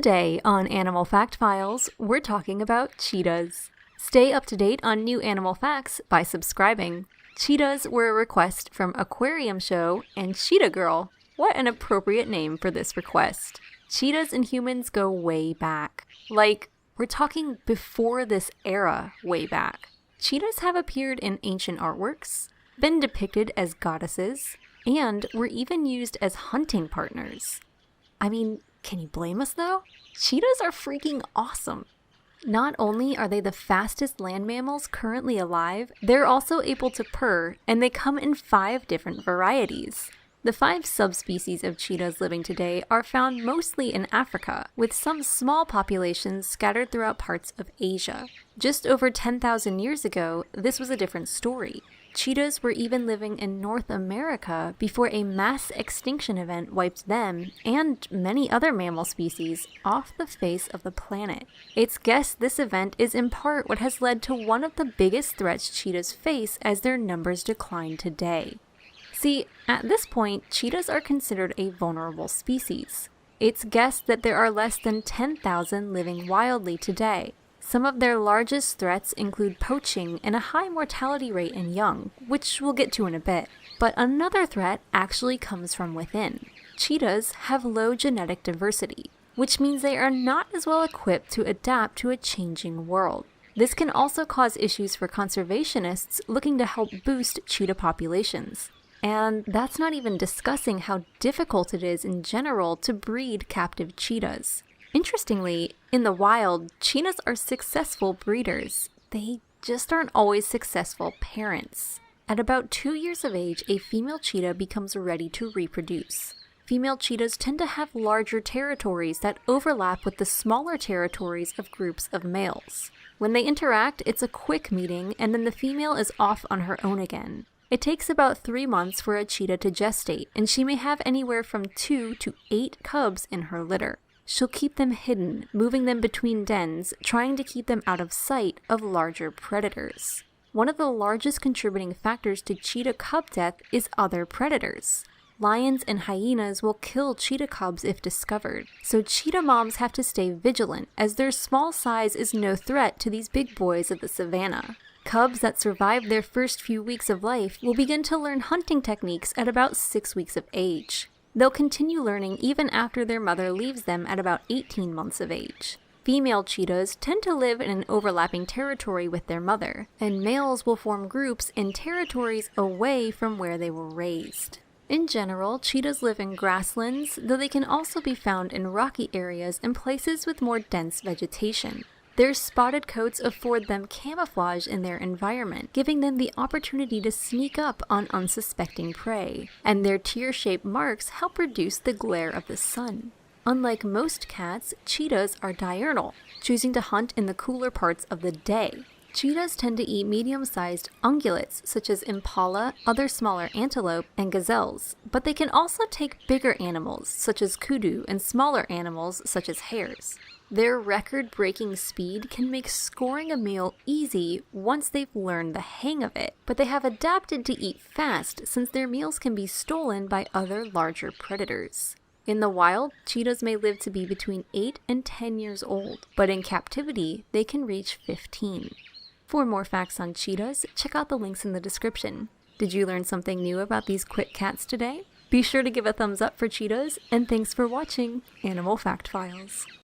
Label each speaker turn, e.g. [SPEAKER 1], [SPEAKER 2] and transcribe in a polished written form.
[SPEAKER 1] Today on Animal Fact Files, we're talking about cheetahs. Stay up to date on new animal facts by subscribing. Cheetahs were a request from Aquarium Show and Cheetah Girl. What an appropriate name for this request. Cheetahs and humans go way back. Like, we're talking before this era way back. Cheetahs have appeared in ancient artworks, been depicted as goddesses, and were even used as hunting partners. I mean, can you blame us though? Cheetahs are freaking awesome. Not only are they the fastest land mammals currently alive, they're also able to purr, and they come in 5 different varieties. The 5 subspecies of cheetahs living today are found mostly in Africa, with some small populations scattered throughout parts of Asia. Just over 10,000 years ago, this was a different story. Cheetahs were even living in North America before a mass extinction event wiped them, and many other mammal species, off the face of the planet. It's guessed this event is in part what has led to one of the biggest threats cheetahs face as their numbers decline today. See, at this point, cheetahs are considered a vulnerable species. It's guessed that there are less than 10,000 living wildly today. Some of their largest threats include poaching and a high mortality rate in young, which we'll get to in a bit. But another threat actually comes from within. Cheetahs have low genetic diversity, which means they are not as well equipped to adapt to a changing world. This can also cause issues for conservationists looking to help boost cheetah populations. And that's not even discussing how difficult it is in general to breed captive cheetahs. Interestingly, in the wild, cheetahs are successful breeders. They just aren't always successful parents. At about 2 years of age, a female cheetah becomes ready to reproduce. Female cheetahs tend to have larger territories that overlap with the smaller territories of groups of males. When they interact, it's a quick meeting, and then the female is off on her own again. It takes about 3 months for a cheetah to gestate, and she may have anywhere from 2 to 8 cubs in her litter. She'll keep them hidden, moving them between dens, trying to keep them out of sight of larger predators. One of the largest contributing factors to cheetah cub death is other predators. Lions and hyenas will kill cheetah cubs if discovered, so cheetah moms have to stay vigilant as their small size is no threat to these big boys of the savannah. Cubs that survive their first few weeks of life will begin to learn hunting techniques at about 6 weeks of age. They'll continue learning even after their mother leaves them at about 18 months of age. Female cheetahs tend to live in an overlapping territory with their mother, and males will form groups in territories away from where they were raised. In general, cheetahs live in grasslands, though they can also be found in rocky areas and places with more dense vegetation. Their spotted coats afford them camouflage in their environment, giving them the opportunity to sneak up on unsuspecting prey, and their tear-shaped marks help reduce the glare of the sun. Unlike most cats, cheetahs are diurnal, choosing to hunt in the cooler parts of the day. Cheetahs tend to eat medium-sized ungulates such as impala, other smaller antelope, and gazelles, but they can also take bigger animals such as kudu and smaller animals such as hares. Their record-breaking speed can make scoring a meal easy once they've learned the hang of it, but they have adapted to eat fast since their meals can be stolen by other larger predators. In the wild, cheetahs may live to be between 8 and 10 years old, but in captivity, they can reach 15. For more facts on cheetahs, check out the links in the description. Did you learn something new about these quick cats today? Be sure to give a thumbs up for cheetahs, and thanks for watching Animal Fact Files.